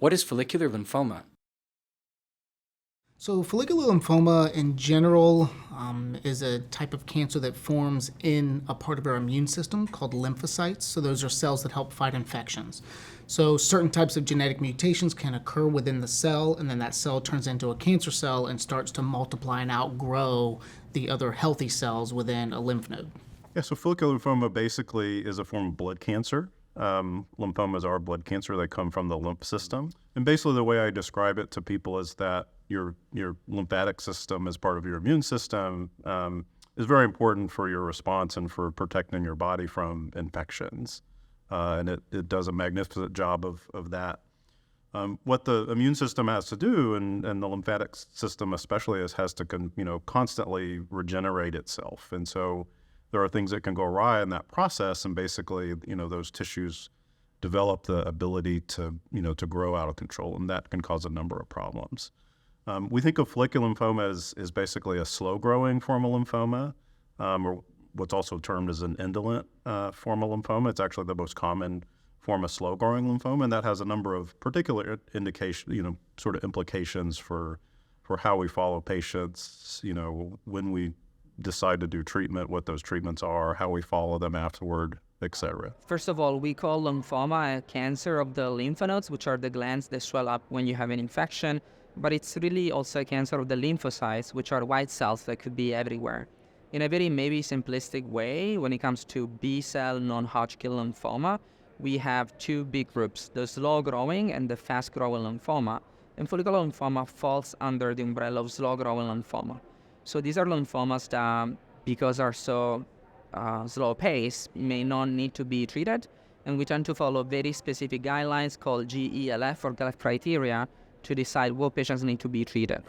What is follicular lymphoma? So follicular lymphoma in general is a type of cancer that forms in a part of our immune system called lymphocytes. So those are cells that help fight infections. So certain types of genetic mutations can occur within the cell, and then that cell turns into a cancer cell and starts to multiply and outgrow the other healthy cells within a lymph node. Yeah, so follicular lymphoma basically is a form of blood cancer. Lymphomas are blood cancer. They come from the lymph system. And basically the way I describe it to people is that your lymphatic system as part of your immune system is very important for your response and for protecting your body from infections. And it does a magnificent job of that. What the immune system has to do, and the lymphatic system especially, has to constantly regenerate itself. And so there are things that can go awry in that process, and basically, those tissues develop the ability to grow out of control, and that can cause a number of problems. We think of follicular lymphoma as basically a slow-growing form of lymphoma, or what's also termed as an indolent form of lymphoma. It's actually the most common form of slow-growing lymphoma, and that has a number of particular sort of implications for how we follow patients, when we decide to do treatment, what those treatments are, how we follow them afterward, etc. First of all, we call lymphoma a cancer of the lymph nodes, which are the glands that swell up when you have an infection, but it's really also a cancer of the lymphocytes, which are white cells that could be everywhere. In a very maybe simplistic way, when it comes to B-cell non-Hodgkin lymphoma, we have two big groups, the slow-growing and the fast-growing lymphoma, and follicular lymphoma falls under the umbrella of slow-growing lymphoma. So these are lymphomas that, because are so slow pace, may not need to be treated, and we tend to follow very specific guidelines called GELF or GELF criteria to decide what patients need to be treated.